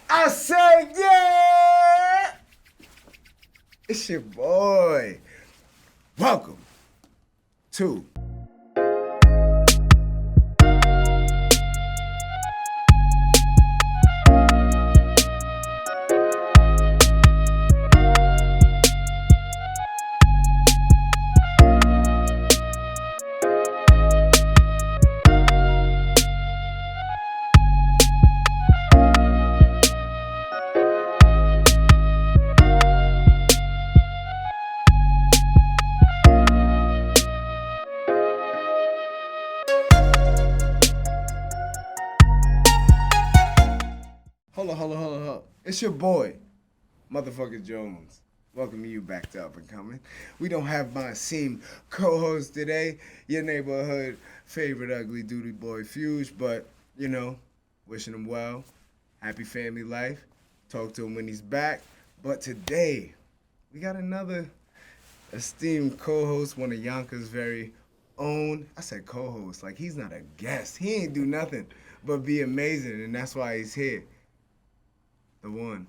I said, yeah! It's your boy. Welcome to Hold on. It's your boy, motherfucker Jones. Welcome you back to UPNCOMIN. We don't have my esteemed co-host today, your neighborhood favorite ugly duty boy Fuge, but, you know, wishing him well. Happy family life. Talk to him when he's back. But today, we got another esteemed co-host, one of Yonkers' very own. I said co-host, like he's not a guest. He ain't do nothing but be amazing, and that's why he's here. The one,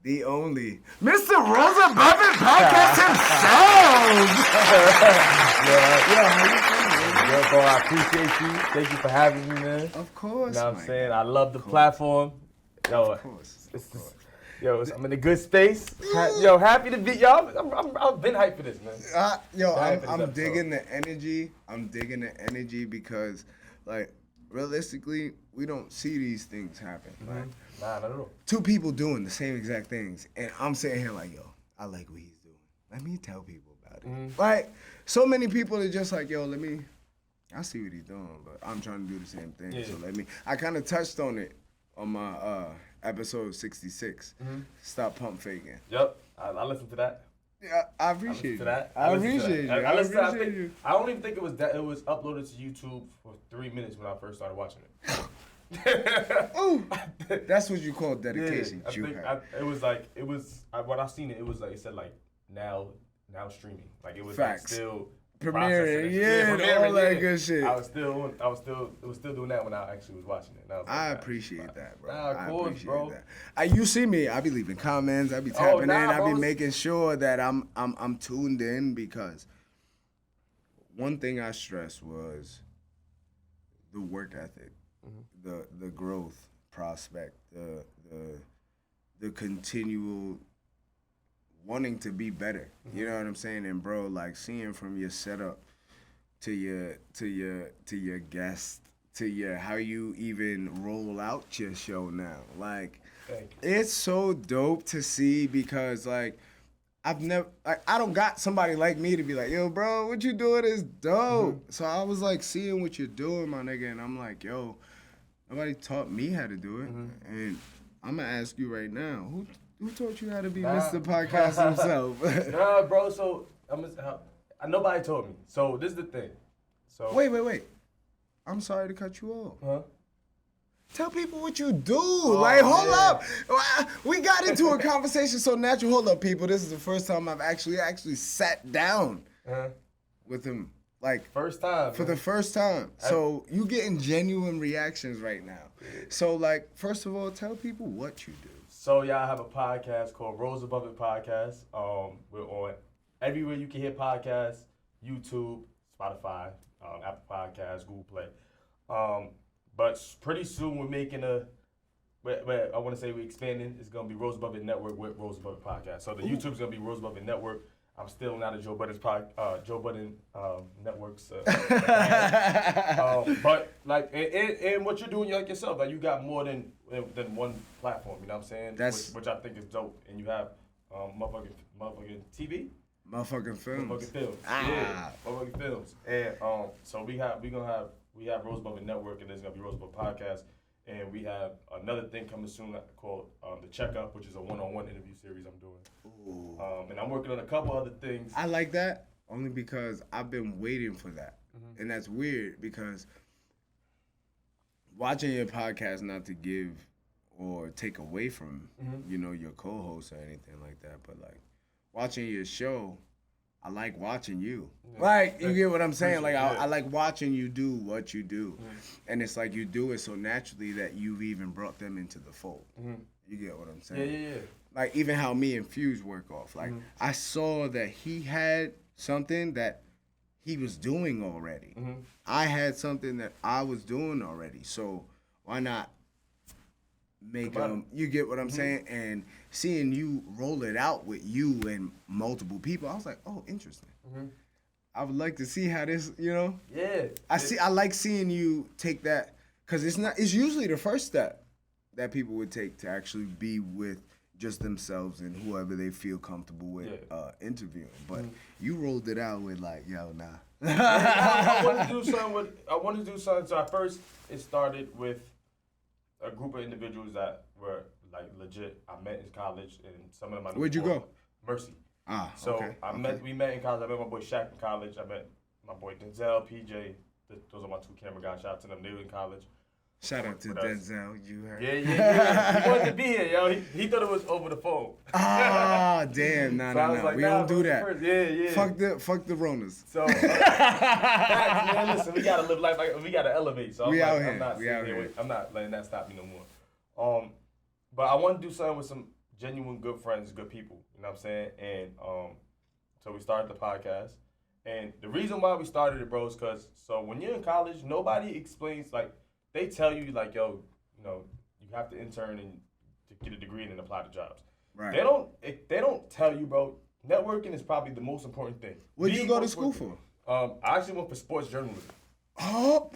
the only, Mr.Roseaboveitpodcast himself! How you feeling? Yo, bro, I appreciate you. Thank you for having me, man. Of course, You know what I'm saying? I love the platform. Yo, Of course. I'm in a good space. Happy to be, I've been hyped for this, man. I'm digging the energy. I'm digging the energy because, like, realistically, we don't see these things happen. Mm-hmm. Like, Nah, not at all. two people doing the same exact things, and I'm sitting here like, yo, I like what he's doing. Let me tell people about it. Mm-hmm. Like, so many people are just like, yo, I see what he's doing, but I'm trying to do the same thing. Yeah. So I kind of touched on it on my episode 66. Mm-hmm. Stop pump faking. Yep, I listened to that. Yeah, I appreciate that. I appreciate you. I appreciate you. I don't even think it was uploaded to YouTube for 3 minutes when I first started watching it. Ooh, that's what you call dedication. Yeah, when I seen it, it said like now streaming. Like it was Facts. like still Premiering, all that good shit. It was still doing that when I actually was watching it. And I was like, I appreciate that, bro. Nah, of course, bro. You see me, I be leaving comments, I be tapping in, I be bro. making sure that I'm tuned in, because one thing I stressed was the work ethic, the growth prospect, the continual wanting to be better. You know what I'm saying? And bro, like seeing from your setup to your guest to your how you even roll out your show now. Like it's so dope to see, because like I don't got somebody like me to be like, yo, bro, what you doing is dope. Mm-hmm. So I was like seeing what you're doing, my nigga, and I'm like, yo, nobody taught me how to do it. Mm-hmm. And I'm gonna ask you right now, who taught you how to be Mr. Podcast himself? Nah, bro. So nobody told me. So this is the thing. So wait. I'm sorry to cut you off. Huh? Tell people what you do. Hold up. We got into a conversation so natural. Hold up, people. This is the first time I've actually sat down with him. Like first time. For the first time. So you getting genuine reactions right now. So like, first of all, tell people what you do. So I have a podcast called Roseaboveitpodcast. We're on everywhere you can hear podcasts: YouTube, Spotify, Apple Podcasts, Google Play. But pretty soon we're making I want to say we're expanding. It's gonna be Roseaboveit Network with Roseaboveit Podcast. So the YouTube's gonna be Roseaboveit Network. I'm still not a Joe Budden Network's. But like, and what you're doing like yourself, like you got more than one platform. You know what I'm saying? Which I think is dope. And you have motherfucking TV. Motherfucking films. Motherfucking films. Yeah, motherfucking films. And so we have Roseaboveit Network, and there's gonna be Roseaboveit Podcast, and we have another thing coming soon called The Checkup, which is a one-on-one interview series I'm doing. Ooh. And I'm working on a couple other things. I like that only because I've been waiting for that, and that's weird because watching your podcast, not to give or take away from your co-host or anything like that, but like watching your show, I like watching you. Like, you get what I'm saying? Like, I Yeah. like watching you do what you do. And it's like you do it so naturally that you've even brought them into the fold. You get what I'm saying? Yeah. Like, even how me and Fuse work off. Like, I saw that he had something that he was doing already. I had something that I was doing already. So, why not make them, you get what I'm saying? And seeing you roll it out with you and multiple people, I was like, oh, interesting. I would like to see how this, you know? Yeah. I like seeing you take that, because it's usually the first step that people would take to actually be with just themselves and whoever they feel comfortable with interviewing. But you rolled it out with like, yo, nah. I wanted to do something. So at first, it started with a group of individuals that were like legit. I met in college, and some of them I knew. Where'd you before. go? Mercy. So okay. We met in college. I met my boy Shaq in college. I met my boy Denzel, PJ. Those are my two camera guys. Shout out to them. They were in college. Shout out to Denzel. You heard? Yeah. He wanted to be here, yo. He thought it was over the phone. Ah, damn. Nah. Like, we don't do that. Yeah. Fuck the Ronas. So, man, listen, we gotta live life. We gotta elevate. So we out here. I'm not letting that stop me no more. But I want to do something with some genuine good friends, good people. You know what I'm saying? And so we started the podcast. And the reason why we started it, bro, is because when you're in college, nobody explains, like, they tell you, like, yo, you know, you have to intern and to get a degree and then apply to jobs. Right. They don't tell you, bro. Networking is probably the most important thing. What did you go to school for? I actually went for sports journalism. Oh,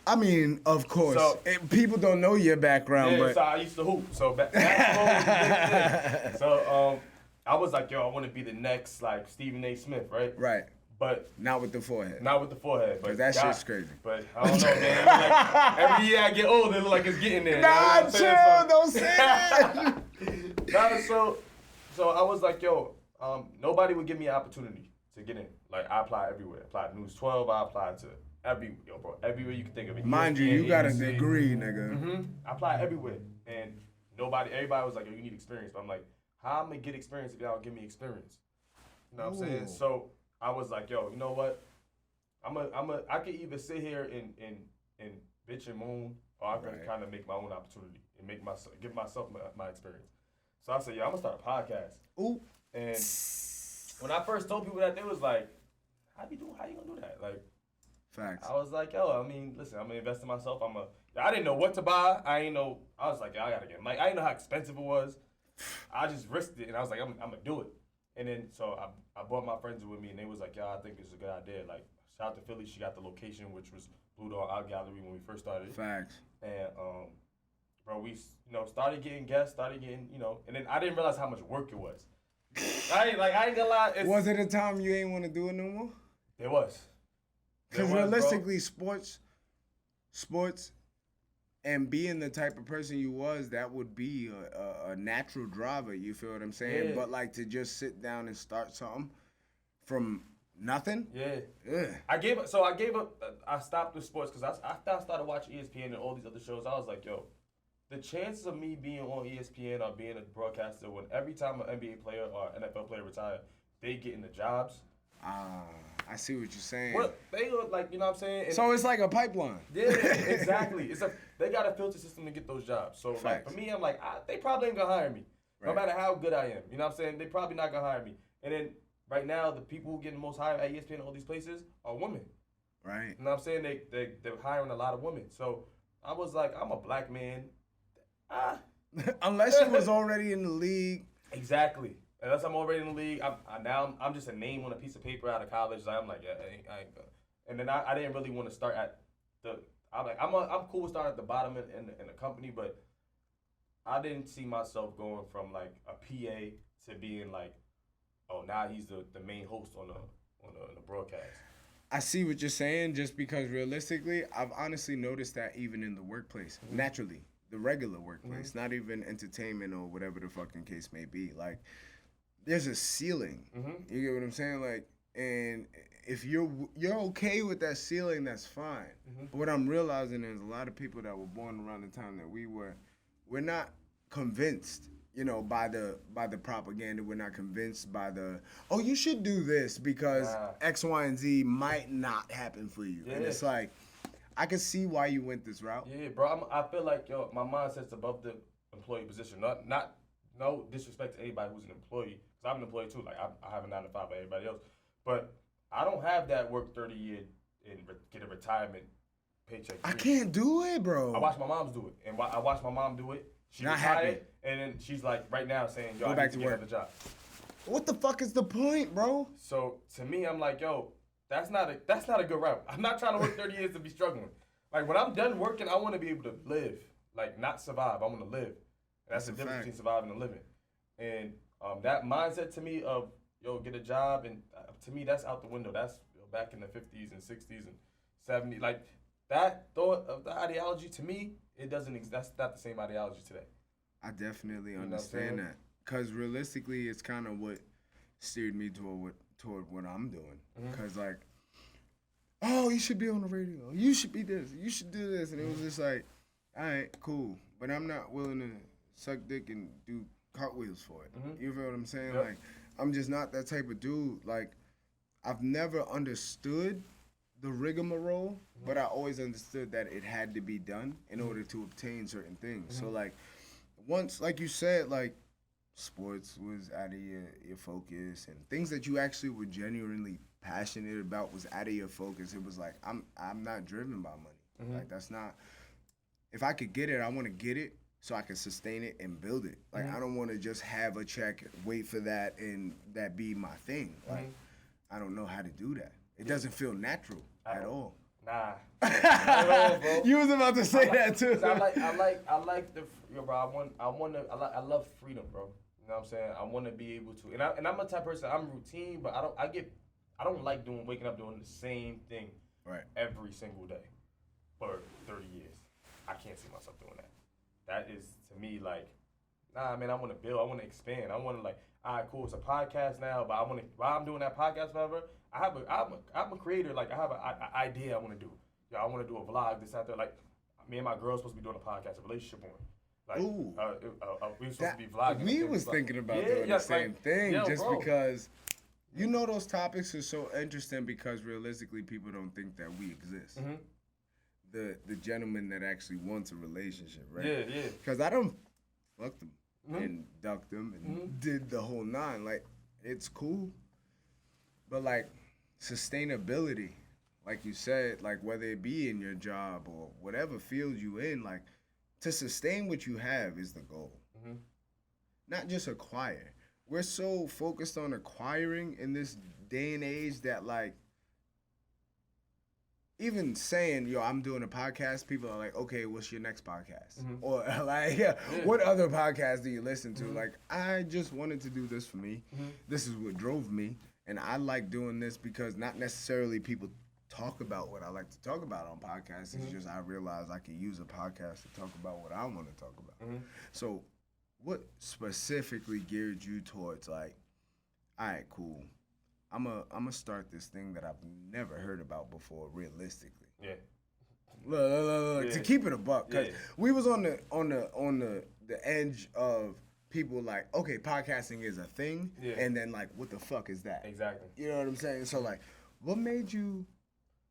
I mean, of course. So, people don't know your background, but so I used to hoop. So basketball was a big thing. So I was like, yo, I want to be the next like Stephen A. Smith, right? Right. But not with the forehead. But that shit's crazy. But I don't know, man. Like, every year I get older, it look like it's getting there. Nah, chill. Don't say that. Nah, so I was like, yo, nobody would give me an opportunity to get in. Like, I applied everywhere. I applied to News 12. I applied to everywhere you can think of it. Mind you, you got a degree, nigga. I applied everywhere. And everybody was like, yo, you need experience. But I'm like, how am I going to get experience if y'all don't give me experience? You know what I'm saying? So I was like, yo, you know what? I could either sit here and bitch and moan, or I could kind of make my own opportunity and give myself my experience. So I said, yo, I'm gonna start a podcast. Ooh. And when I first told people that, they was like, how you gonna do that? Like, facts. I was like, yo, I mean, listen, I'm gonna invest in myself. I didn't know what to buy. I was like, yo, I gotta get Mike. I didn't know how expensive it was. I just risked it, and I was like, I'm gonna do it. And then so I brought my friends with me, and they was like, yo, I think it's a good idea. Like, shout out to Philly, she got the location, which was Blue Dog Art Gallery when we first started. Facts. And bro, we started getting guests, and then I didn't realize how much work it was. I ain't gonna lie. Was it a time you ain't want to do it no more? It was. Because realistically, sports, and being the type of person you was, that would be a natural driver. You feel what I'm saying? Yeah. But like to just sit down and start something from nothing. Yeah. Ugh. I stopped with sports because after I started watching ESPN and all these other shows, I was like, yo, the chances of me being on ESPN or being a broadcaster when every time an NBA player or NFL player retire, they get in the jobs. I see what you're saying. Well, they look like, you know what I'm saying? And so it's like a pipeline. Yeah, exactly. They got a filter system to get those jobs. So like, for me, I'm like, they probably ain't gonna hire me. No matter how good I am. You know what I'm saying? They probably not gonna hire me. And then right now, the people who get the most hired at ESPN and all these places are women. Right. You know what I'm saying? They're hiring a lot of women. So I was like, I'm a black man. Unless you was already in the league. Exactly. Unless I'm already in the league, I'm just a name on a piece of paper out of college. I'm like, yeah, I ain't gonna. And then I didn't really want to start at I'm cool with starting at the bottom in the company, but I didn't see myself going from like a PA to being like, oh, now he's the main host on the broadcast. I see what you're saying, just because realistically, I've honestly noticed that even in the workplace, naturally, the regular workplace, not even entertainment or whatever the fucking case may be. Like, there's a ceiling. You get what I'm saying? Like, and if you're okay with that ceiling, that's fine. But what I'm realizing is a lot of people that were born around the time that we were, we're not convinced. by the propaganda. We're not convinced by the, oh, you should do this because X, Y, and Z might not happen for you. Yeah. And it's like, I can see why you went this route. Yeah, bro. I feel like, my mindset's above the employee position. Not no disrespect to anybody who's an employee, because I'm an employee too. Like, I have a 9 to 5 like everybody else. But I don't have that work 30 years and get a retirement paycheck. I can't do it, bro. I watch my mom do it. And I watched my mom do it. She not retired, happy. And then she's like, right now saying, yo, go I back need to to get work. another job. What the fuck is the point, bro? So to me, I'm like, yo, that's not a good route. I'm not trying to work 30 years to be struggling. Like, when I'm done working, I want to be able to live. Like, not survive. I want to live. And that's the difference between surviving and living. And that mindset to me of, yo, get a job, and to me, that's out the window. That's back in the 50s and 60s and 70s. Like, that thought of the ideology, to me, it doesn't exist. That's not the same ideology today. I definitely understand that. Because realistically, it's kind of what steered me toward what I'm doing. Because, like, oh, you should be on the radio. You should be this. You should do this. And it was just like, all right, cool. But I'm not willing to suck dick and do cartwheels for it. You feel what I'm saying? Yep. Like, I'm just not that type of dude. Like, I've never understood the rigmarole, but I always understood that it had to be done in order to obtain certain things. So, like, once, like you said, like, sports was out of your focus, and things that you actually were genuinely passionate about was out of your focus. It was like, I'm not driven by money. Like, that's not, if I could get it, I want to get it so I can sustain it and build it. Like, I don't want to just have a check, wait for that, and that be my thing. Like, I don't know how to do that. It doesn't feel natural at all. Nah. At all, bro. You was about to say that too. I like the, bro, I love freedom, bro. You know what I'm saying? I want to be able to, and I'm a type of person, I'm routine, but I don't like waking up doing the same thing every single day for 30 years. I can't see myself doing that. That is, to me, like, nah, man, I want to build, I want to expand. I want to, like, all right, cool, it's a podcast now, but while I'm doing that podcast forever, I'm a creator. Like, I have an idea I want to do. I want to do a vlog, this out there. Like, me and my girl's supposed to be doing a podcast, a relationship one. Like, we were supposed to be vlogging. We was thinking about doing the same thing, just bro. Because those topics are so interesting because realistically people don't think that we exist. The gentleman that actually wants a relationship, right? Yeah. Because I don't fuck them and duck them and did the whole nine. Like, it's cool. But, like, sustainability, like you said, like, whether it be in your job or whatever field you in, like, to sustain what you have is the goal. Not just acquire. We're so focused on acquiring in this day and age that, like, even saying, yo, I'm doing a podcast, people are like, okay, what's your next podcast? Or, like, what other podcast do you listen to? Like, I just wanted to do this for me. This is what drove me. And I like doing this because not necessarily people talk about what I like to talk about on podcasts. It's just I realize I can use a podcast to talk about what I want to talk about. So what specifically geared you towards, like, all right, cool, I'm a start this thing that I've never heard about before, realistically. Look, to keep it a buck, because we was on the edge of people like, okay, podcasting is a thing, and then, like, what the fuck is that? Exactly. You know what I'm saying? So, like, what made you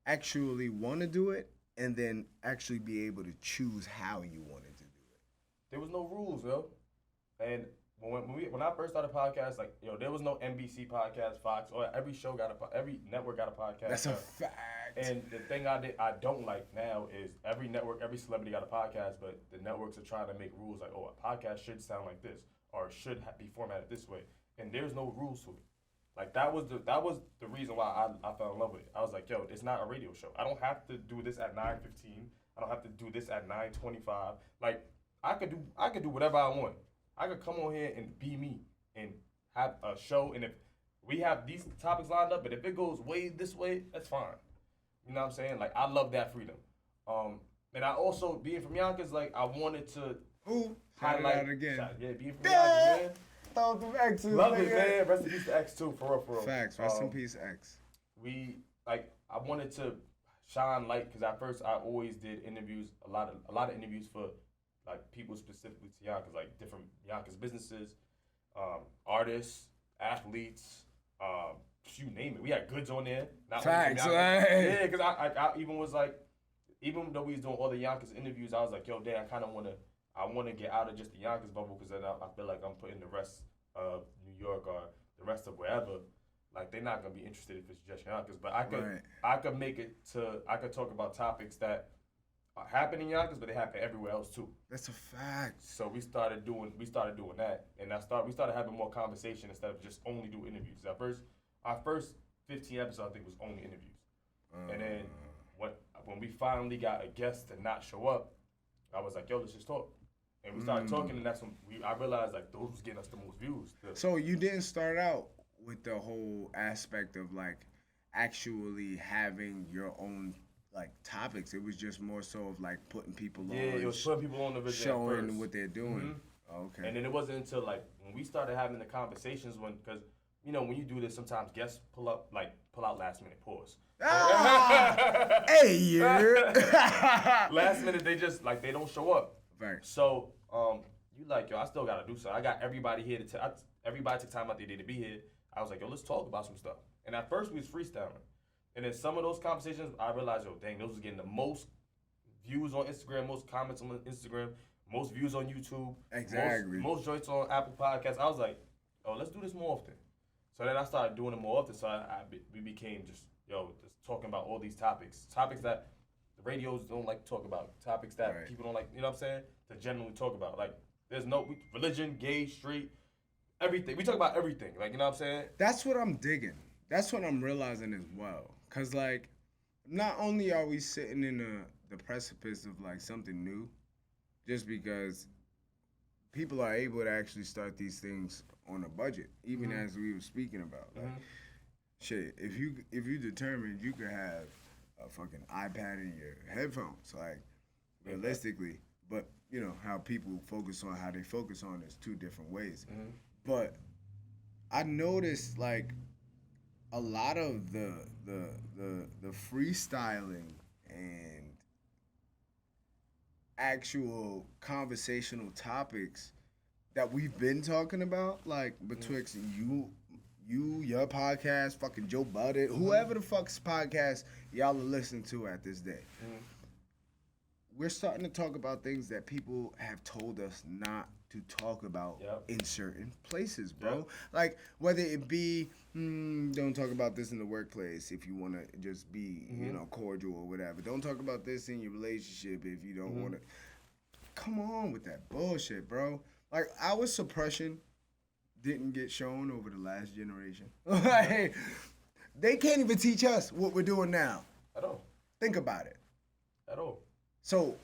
actually want to do it and then actually be able to choose how you wanted to do it? There was no rules, yo. And when I first started podcast, like, yo, there was no NBC podcast, Fox, or every network got a podcast. That's a fact. And the thing I don't like now is every network, every celebrity got a podcast, but the networks are trying to make rules like, oh, a podcast should sound like this or should be formatted this way, and there's no rules to it. Like, that was the reason why I fell in love with it. I was like, yo, it's not a radio show. I don't have to do this at 9:15. I don't have to do this at 9:25. Like, I could do whatever I want. I could come on here and be me and have a show, and if we have these topics lined up, but if it goes way this way, that's fine. You know what I'm saying? Like, I love that freedom. And I also, being from Yonkers, like, I wanted to highlight again. Being from Yonkers, man. Throw them X. Love it, man. Rest in peace to X too, for real. Facts. Rest in peace, X. I wanted to shine light because at first I always did interviews, a lot of interviews for like people specifically to Yonkers, like different Yonkers businesses, artists, athletes, you name it. We had goods on there. Facts, yeah, because I even was like, even though we was doing all the Yonkers interviews, I was like, yo, damn, I want to get out of just the Yonkers bubble because then I feel like I'm putting the rest of New York or the rest of wherever, like they're not gonna be interested if it's just Yonkers. But I could make it to, I could talk about topics that happen in Yonkers, but they happen everywhere else too. That's a fact. So we started doing that, and we started having more conversation instead of just only do interviews. Our first 15 episodes I think was only interviews, and then when we finally got a guest to not show up, I was like, yo, let's just talk. And we started talking, and that's when I realized like those was getting us the most views. So you didn't start out with the whole aspect of like actually having your own like topics. It was just more so of like putting people on. Yeah, it was putting people on the video, showing what they're doing. Okay. And then it wasn't until like when we started having the conversations because you know when you do this sometimes guests pull out last minute pause. Hey, yeah. Last minute they just like they don't show up. Right. So you like yo, I still gotta do something. I got everybody here everybody took time out their day to be here. I was like, yo, let's talk about some stuff. And at first we was freestyling. And then some of those conversations, I realized, yo, dang, those was getting the most views on Instagram, most comments on Instagram, most views on YouTube. Exactly. Most joints on Apple Podcasts. I was like, oh, let's do this more often. So then I started doing it more often. So we became just talking about all these topics that the radios don't like to talk about, topics that people don't like, you know what I'm saying, to generally talk about. Like, there's no religion, gay, straight, everything. We talk about everything. Like, you know what I'm saying? That's what I'm digging. That's what I'm realizing as well. Because, like, not only are we sitting in the precipice of, like, something new, just because people are able to actually start these things on a budget, even as we were speaking about. Like, shit, if you determined you could have a fucking iPad in your headphones, like, realistically, but, you know, how people focus on how they focus on is two different ways. But I noticed, like, a lot of the freestyling and actual conversational topics that we've been talking about, like betwixt you, your podcast, fucking Joe Budden, whoever the fuck's podcast y'all are listening to at this day. We're starting to talk about things that people have told us not to talk about in certain places, bro. Like, whether it be, don't talk about this in the workplace if you want to just be, you know, cordial or whatever. Don't talk about this in your relationship if you don't want to. Come on with that bullshit, bro. Like, our suppression didn't get shown over the last generation. Like, they can't even teach us what we're doing now. At all. Think about it. At all. So,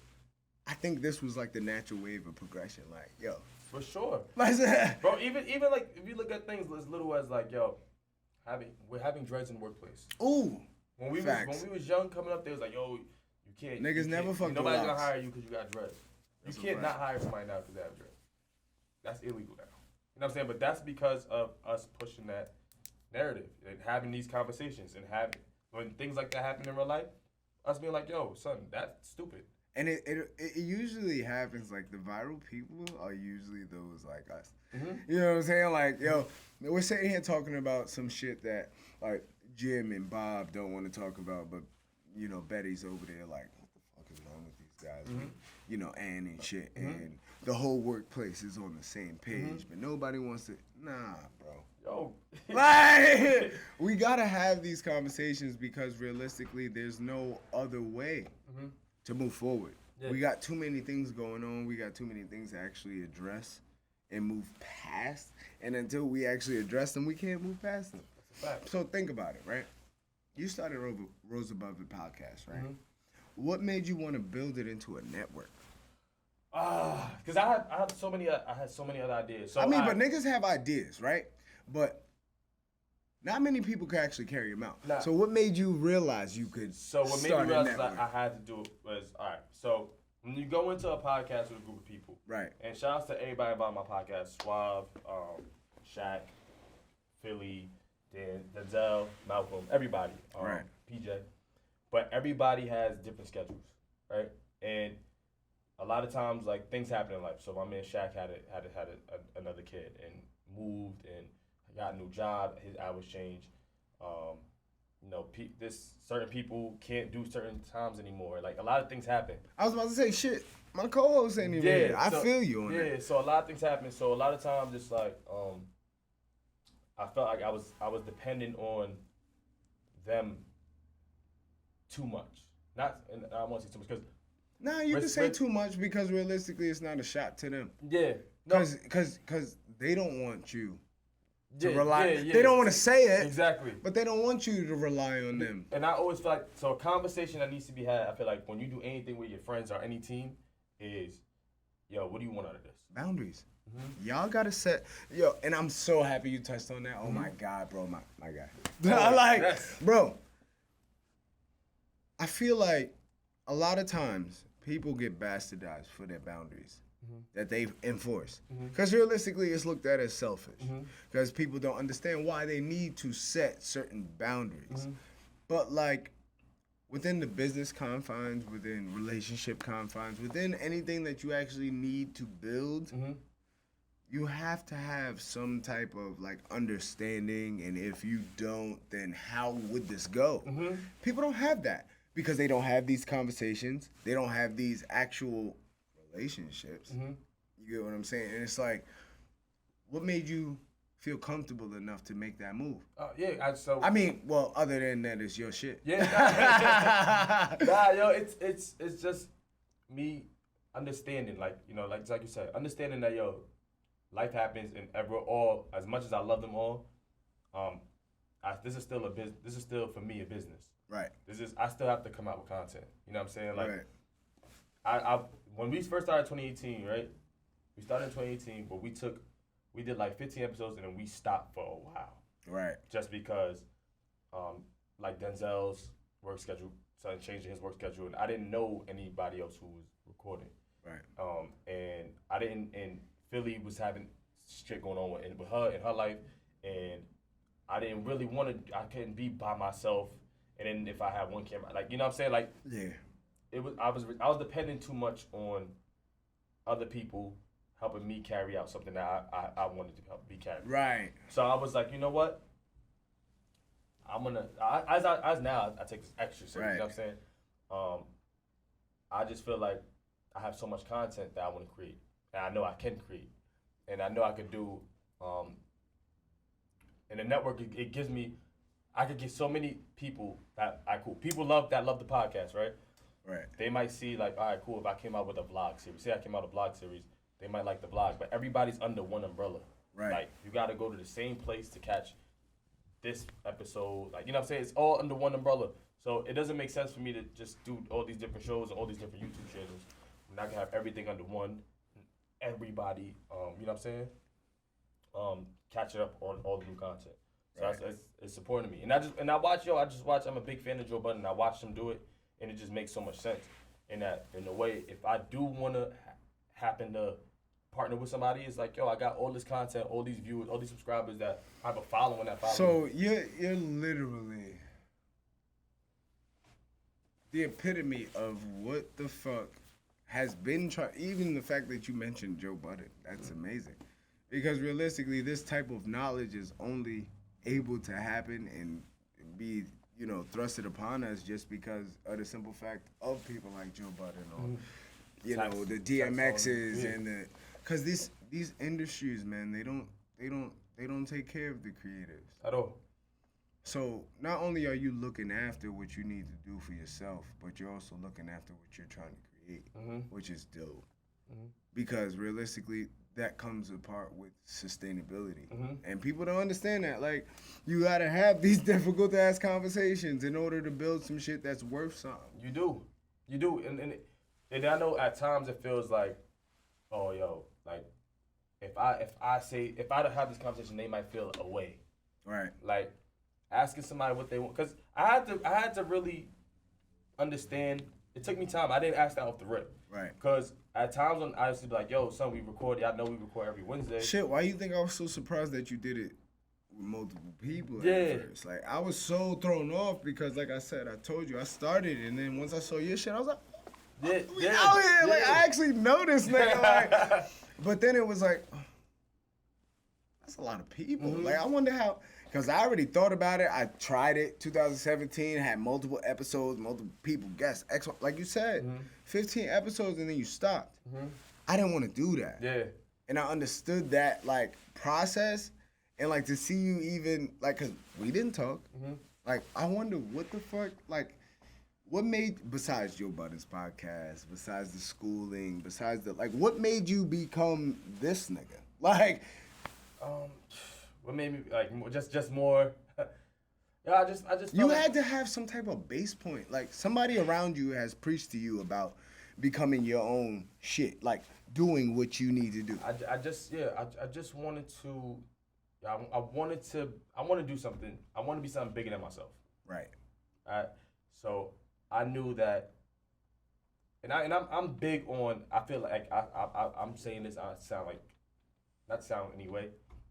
I think this was like the natural wave of progression. Like, yo. For sure. Like, bro, even like, if you look at things as little as like, yo, we're having dreads in the workplace. Ooh. When we was young coming up, they was like, yo, you can't. Niggas never fuck Nobody's the gonna locks. hire you because you got dreads. You can't not hire somebody now because they have dreads. That's illegal now. You know what I'm saying? But that's because of us pushing that narrative and having these conversations and when things like that happen in real life, us being like, yo, son, that's stupid. And it usually happens, like, the viral people are usually those like us. You know what I'm saying? Like, yo, we're sitting here talking about some shit that, like, Jim and Bob don't want to talk about, but, you know, Betty's over there like, what the fuck is wrong with these guys? You know, Ann and shit. And the whole workplace is on the same page, but nobody wants to, nah, bro. Yo. Like, we gotta have these conversations because realistically, there's no other way to move forward. We got too many things going on. We got too many things to actually address and move past. And until we actually address them, we can't move past them. That's a fact. So think about it, right? You started Roseaboveitpodcast, right? What made you want to build it into a network? Because I had so many other ideas. So I mean, but niggas have ideas, right? But not many people can actually carry them out. Nah. So what made you realize you could So what made me realize I had to do was, all right, so when you go into a podcast with a group of people, right? And shout outs to everybody about my podcast, Suave, Shaq, Philly, Dan, Denzel, Malcolm, everybody, right? PJ. But everybody has different schedules, right? And a lot of times like things happen in life. So my man Shaq had another kid and moved and got a new job. His hours changed. You know, certain people can't do certain times anymore. Like a lot of things happen. I was about to say shit. My co-host ain't even here. I feel you on that. Yeah, so a lot of things happen. So a lot of times it's like I felt like I was dependent on them too much. Not, and I don't want to say too much because. Nah, you can say too much because realistically, it's not a shot to them. Yeah. Because they don't want you to rely. Yeah. They don't want to say it. Exactly. But they don't want you to rely on them. And I always feel like, so a conversation that needs to be had, I feel like when you do anything with your friends or any team is, yo, what do you want out of this? Boundaries. Mm-hmm. Y'all got to set, and I'm so happy you touched on that. Oh my God, bro, my guy. Bro, I feel like a lot of times people get bastardized for their boundaries that they enforce. Because realistically, it's looked at as selfish. Because people don't understand why they need to set certain boundaries. But like, within the business confines, within relationship confines, within anything that you actually need to build, you have to have some type of like understanding. And if you don't, then how would this go? People don't have that because they don't have these conversations. They don't have these actual relationships. You get what I'm saying? And it's like, what made you feel comfortable enough to make that move? I mean, well, other than that, it's your shit. It's just me understanding, like, you know, like you said, understanding that, life happens and we're all, as much as I love them all, this is still this is still for me a business. Right. I still have to come out with content. You know what I'm saying? Like, right. I when we first started 2018, right? We started in 2018, but we did like 15 episodes and then we stopped for a while. Right. Just because, like Denzel's work schedule started changing his work schedule, and I didn't know anybody else who was recording. Right. And Philly was having shit going on with her in her life, and I didn't really want to. I couldn't be by myself, and then if I had one camera, like, you know what I'm saying, like, I was dependent too much on other people helping me carry out something that I wanted to help be carried. Right. So I was like, you know what? I'm gonna as now I take this extra serious. Right. You know what I'm saying? I just feel like I have so much content that I want to create, and I know I can create, and I know I could do. And the network, it gives me, I could get so many people people love the podcast, right? Right. They might see like, all right, cool. If I came out with a vlog series, say I came out with a vlog series, they might like the vlog, but everybody's under one umbrella. Right. Like, you got to go to the same place to catch this episode. Like, you know what I'm saying? It's all under one umbrella. So it doesn't make sense for me to just do all these different shows and all these different YouTube channels. And I can have everything under one. Everybody, you know what I'm saying? Catch it up on all the new content. So right. It's important to me. And I watch, I'm a big fan of Joe Budden, and I watch him do it, and it just makes so much sense. In a way, if I do want to happen to partner with somebody, it's like, I got all this content, all these viewers, all these subscribers that I have a following that follow. So you're literally the epitome of what the fuck has been even the fact that you mentioned Joe Budden, that's amazing. Because realistically, this type of knowledge is only able to happen and be, thrusted upon us just because of the simple fact of people like Joe Budden or, the DMXs and because these industries, man, they don't take care of the creatives at all. So not only are you looking after what you need to do for yourself, but you're also looking after what you're trying to create, which is dope. Because realistically, that comes apart with sustainability. And people don't understand that. Like, you gotta have these difficult ass conversations in order to build some shit that's worth something. You do. And I know at times it feels like, like if I have this conversation, they might feel away. Right. Like asking somebody what they want, because I had to really understand. It took me time. I didn't ask that off the rip. Right. Because at times when I used to be like, son, we record. I know we record every Wednesday. Shit, why you think I was so surprised that you did it with multiple people at first? Like, I was so thrown off because, like I said, I told you, I started, and then once I saw your shit, I was like, We out here. Like, I actually know this nigga. Like, but then it was like, oh, that's a lot of people. Like, I wonder how, because I already thought about it. I tried it 2017, had multiple episodes, multiple people, guests, like you said, 15 episodes, and then you stopped. I didn't want to do that. Yeah. And I understood that, like, process, and, like, to see you even, like, because we didn't talk. Like, I wonder what the fuck, like, what made, besides Joe Budden's podcast, besides the schooling, besides the, like, what made you become this nigga? Like, what made me, like, just more, yeah, I just you felt had to have some type of base point. Like, somebody around you has preached to you about becoming your own shit, like, doing what you need to do. I just wanted to, I want to do something. I want to be something bigger than myself. Right. So I knew that, and I'm big on. I feel like I'm saying this. I sound like, not sound anyway,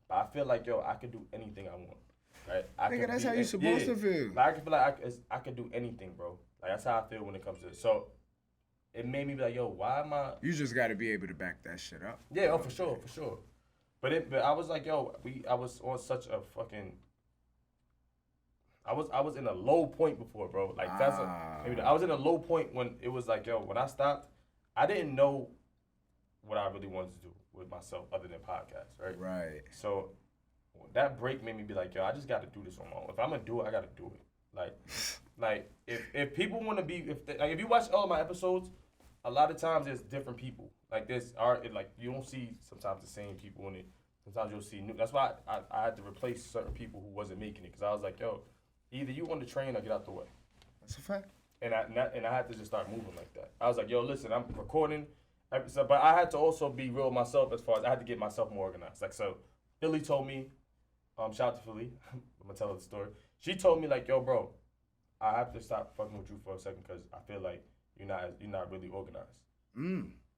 but I feel like I could do anything I want. Right. Nigga, that's how you supposed to feel. Like, I feel like I could do anything, bro. Like, that's how I feel when it comes to it. So it made me be like, why am I? You just got to be able to back that shit up. Yeah, for sure. But I was like, I was on such a fucking. I was in a low point before, bro. Like, I was in a low point when it was like, when I stopped, I didn't know what I really wanted to do with myself other than podcasts, right? Right. So that break made me be like, I just got to do this on my own. If I'm gonna do it, I got to do it. Like if people want to be, if you watch all of my episodes, a lot of times there's different people. Like, you don't see sometimes the same people in it. Sometimes you'll see new. That's why I had to replace certain people who wasn't making it, because I was like, either you on the train or get out the way. That's a fact. And I had to just start moving like that. I was like, listen, I'm recording episode, but I had to also be real with myself, as far as I had to get myself more organized. Like, so Philly told me, shout out to Philly, I'm gonna tell her the story. She told me, like, bro, I have to stop fucking with you for a second, because I feel like you're not really organized.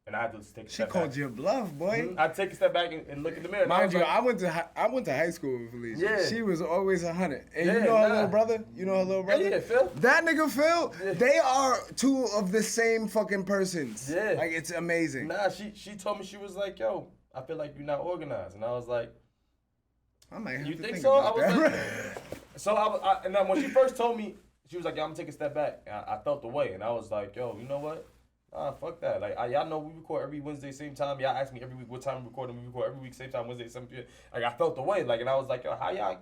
And I had to take a step back. She called you a bluff, boy. I take a step back and look in the mirror. Mind you, I went to high school with Felicia. Yeah. She was always 100. And you know her little brother? You know her little brother? Yeah, Phil. That nigga Phil, they are two of the same fucking persons. Yeah. Like, it's amazing. Nah, she told me, she was like, I feel like you're not organized. And I was like, I might have you to think think so? about I was that. like, so and then when she first told me, she was like, I'm gonna take a step back. And I felt the way, and I was like, you know what? Fuck that. Like, y'all know we record every Wednesday, same time. Y'all ask me every week what time we record, and we record every week, same time, Wednesday, 7 p.m. Like, I felt the way. Like, and I was like, how y'all,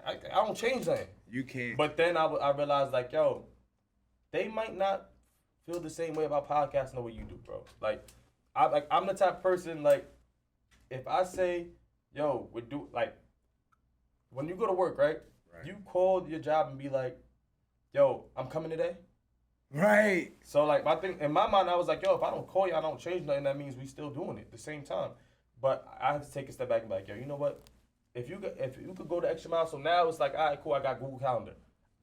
I don't change that. You can't. But then I realized, like, they might not feel the same way about podcasting the way you do, bro. Like, I'm the type of person, like, if I say, when you go to work, right? You call your job and be like, I'm coming today. Right. So, like, my thing, in my mind, I was like, if I don't call you, I don't change nothing, that means we still doing it at the same time. But I had to take a step back and be like, you know what? If you could go the extra mile, so now it's like, all right, cool, I got Google Calendar.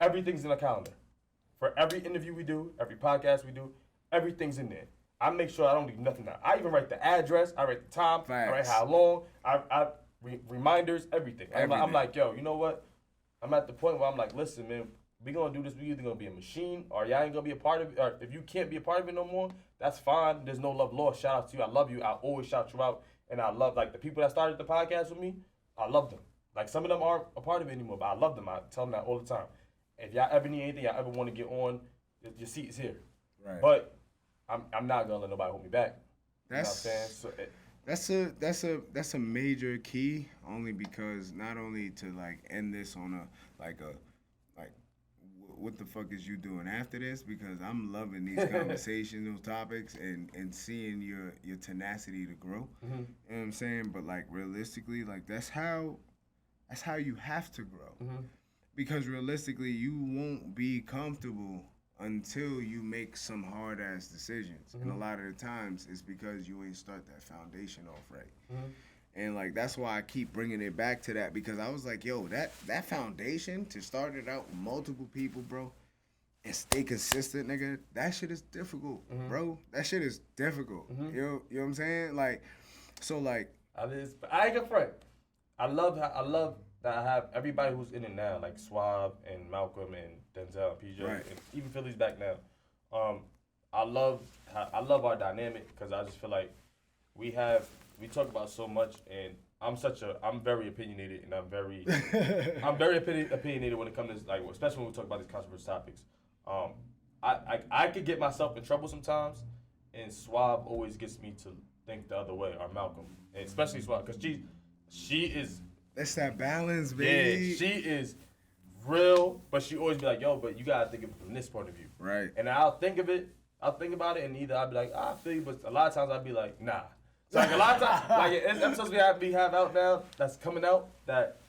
Everything's in a calendar. For every interview we do, every podcast we do, everything's in there. I make sure I don't leave nothing out. I even write the address, I write the time, Facts. I write how long, I reminders, everything. I'm like, you know what? I'm at the point where I'm like, listen, man, we gonna do this. We either gonna be a machine, or y'all ain't gonna be a part of it. Or if you can't be a part of it no more, that's fine. There's no love lost. Shout out to you. I love you. I always shout you out. And I love, like, the people that started the podcast with me, I love them. Like, some of them aren't a part of it anymore, but I love them. I tell them that all the time. If y'all ever need anything, y'all ever want to get on, your seat is here. Right. But I'm not gonna let nobody hold me back. That's, you know what I'm saying? that's a major key, only because not only to, like, end this on what the fuck is you doing after this, because I'm loving these conversations, those topics, and seeing your tenacity to grow. You know what I'm saying? But, like, realistically, like, that's how you have to grow. Because realistically, you won't be comfortable until you make some hard ass decisions. And a lot of the times it's because you ain't start that foundation off right. And, like, that's why I keep bringing it back to that, because I was like, that foundation, to start it out with multiple people, bro, and stay consistent, nigga, that shit is difficult, bro. That shit is difficult. You know what I'm saying? Like, so, like, I ain't gonna front. I love that I have everybody who's in it now, like Swab and Malcolm and Denzel and PJ, and even Philly's back now. I love our dynamic because I just feel like we talk about so much, and I'm very opinionated, and I'm very opinionated when it comes to like, especially when we talk about these controversial topics. I could get myself in trouble sometimes, and Swab always gets me to think the other way, or Malcolm, and especially Swab, because she is. That's that balance, baby. Yeah, she is real, but she always be like, yo, but you gotta think of it from this point of view. Right. And I'll think about it, and either I'll be like, I feel you, but a lot of times I'll be like, nah. So like a lot of times, like in episodes we have out now that's coming out, that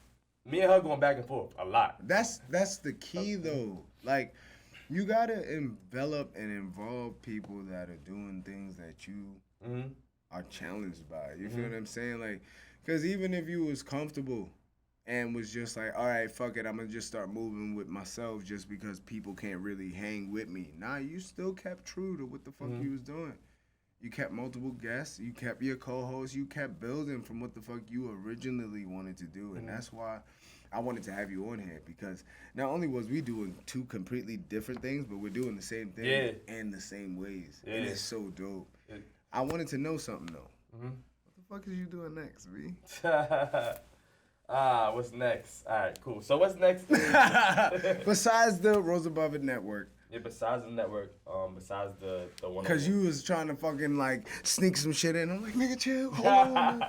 me and her going back and forth a lot. That's the key though. Like, you gotta envelop and involve people that are doing things that you are challenged by. You feel what I'm saying? Like, because even if you was comfortable and was just like, all right, fuck it, I'm gonna just start moving with myself just because people can't really hang with me. Nah, you still kept true to what the fuck you was doing. You kept multiple guests, you kept your co-hosts, you kept building from what the fuck you originally wanted to do. And that's why I wanted to have you on here, because not only was we doing two completely different things, but we're doing the same thing in the same ways. And it's so dope. I wanted to know something though. What the fuck is you doing next, B? What's next? All right, cool. So what's next? Besides the Roseaboveitpodcast network. Yeah, besides the network, besides the one. Cause you was trying to fucking like sneak some shit in. I'm like, nigga, chill. Hold on.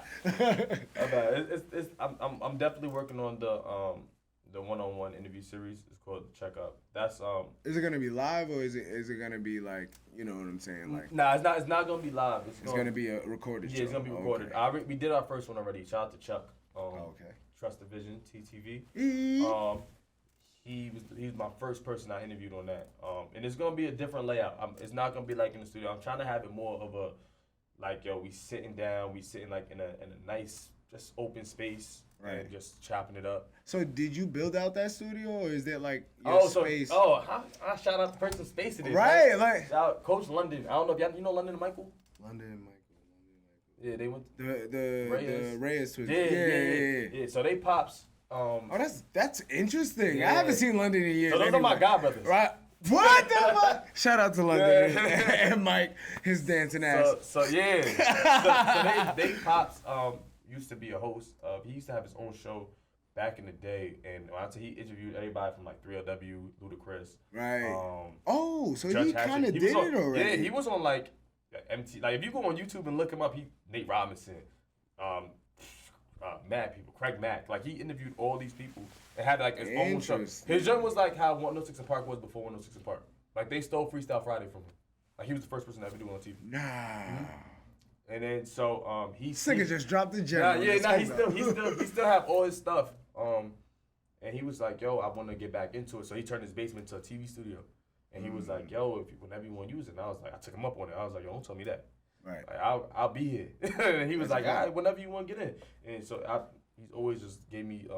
I'm definitely working on the one-on-one interview series. It's called Check Up. That's Is it gonna be live, or is it gonna be like, you know what I'm saying, like? Nah, it's not gonna be live. It's gonna be a recorded show. Yeah, it's gonna be recorded. Okay. We did our first one already. Shout out to Chuck. Okay. Trust Division TTV. He was my first person I interviewed on that. And it's gonna be a different layout. It's not gonna be like in the studio. I'm trying to have it more of a, like, yo, we sitting like in a nice, just open space, right, and just chopping it up. So did you build out that studio, or is that like your space? I shout out the person's space it is. Right, like shout out Coach London. I don't know if you know London and Michael. London and Michael. Yeah, they went The Reyes twins. Yeah. So they pops. That's interesting. Yeah. I haven't seen London in years. So those are my godbrothers. Right. What the fuck? Shout out to London and Mike, his dancing ass. So they pops used to be a host. He used to have his own show back in the day, and he interviewed everybody from like 3LW, Ludacris. Right. So Judge he kind of did it already. Yeah, he was on like MT. Like if you go on YouTube and look him up, Nate Robinson, mad people, Craig Mack. Like he interviewed all these people and had like his own show. His joint was like how 106 & Park was before 106 & Park. Like they stole Freestyle Friday from him. Like he was the first person to ever do it on TV. Nah. And then so he just dropped the gem. He still have all his stuff. And he was like, yo, I want to get back into it. So he turned his basement to a TV studio. And he was like, yo, whenever you want to use it. And I was like, I took him up on it. I was like, yo, don't tell me that. Right. Like, I'll be here. And he was like, all right, whenever you want to get in. And so he's always just gave me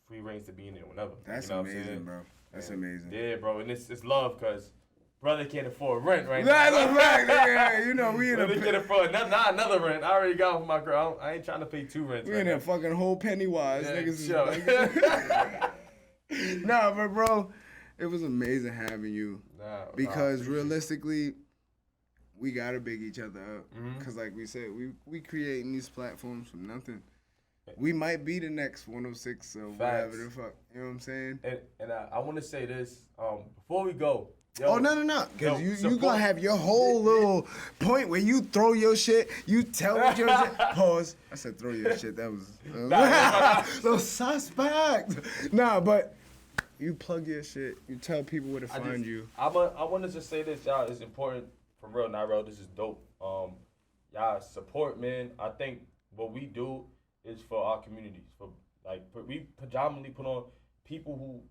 free reigns to be in there whenever. That's amazing, bro. That's amazing. Yeah, bro. And it's love because brother can't afford rent right now. That's a fact. Yeah, you know, we in brother can't afford not another rent. I already got with my girl. I ain't trying to pay 2 rents. We in a fucking whole Pennywise. Yeah, Niggas Nah, but bro, it was amazing having you. Because realistically, we gotta big each other up. Cause like we said, we creating these platforms from nothing. We might be the next 106 or whatever the fuck. You know what I'm saying? And I want to say this before we go. Yo, no. Because you going to have your whole little point where you throw your shit, you tell what your shit. Pause. I said throw your shit. That was little suspect. Nah, but you plug your shit. You tell people where to find you. I want to just say this, y'all. It's important for real, not real. This is dope. Y'all support, man. I think what we do is for our communities. We predominantly put on people who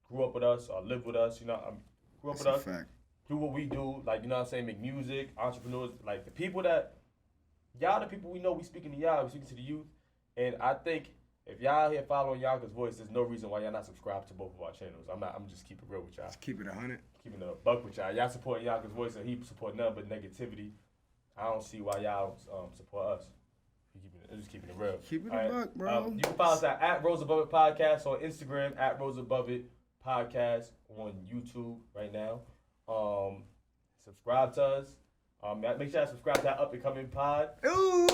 grew up with us or live with us. You know, grew up with us. Fact. Do what we do. Like, you know what I'm saying? Make music, entrepreneurs. Like the people that y'all, the people we know. We speaking to y'all. We speaking to the youth. And I think if y'all here following Yaga's voice, there's no reason why y'all not subscribed to both of our channels. I'm just keeping it real with y'all. Just keep it 100. Keeping it a buck with y'all. Y'all supporting Yaga's voice, and he support nothing but negativity. I don't see why y'all support us. Just keeping it real. Keep it a buck, bro. You can follow us at Roseaboveitpodcast on Instagram, at Roseaboveitpodcast on YouTube right now. It's subscribe to us. Make sure I subscribe to that up and coming pod. Ooh,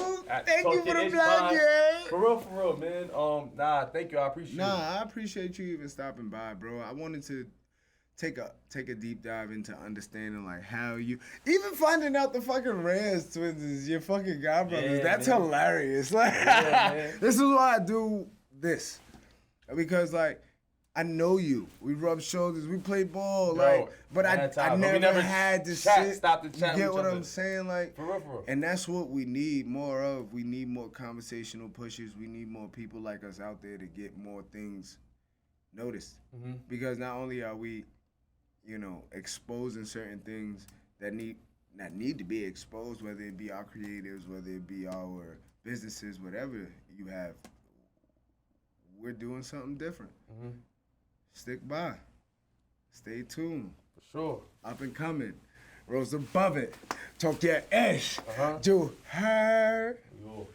thank you for the Talking plug, Ish yeah. For real, man. Thank you. I appreciate it. I appreciate you even stopping by, bro. I wanted to take a deep dive into understanding like how you even finding out the fucking Reyes twins is your fucking godbrothers. Yeah, That's man. hilarious. Like, man. This is why I do this, because like I know you. We rub shoulders. We play ball. Yo, but I never had to sit. Stop the chat. You get with what each I'm other. saying? Like, For real. and that's what we need more of. We need more conversational pushers. We need more people like us out there to get more things noticed. Mm-hmm. Because not only are we, exposing certain things that need to be exposed, whether it be our creatives, whether it be our businesses, whatever you have, we're doing something different. Mm-hmm. Stick by. Stay tuned. For sure. Up and coming. Roseaboveitpodcast. Talk your ish. Uh-huh. Do her. Yo.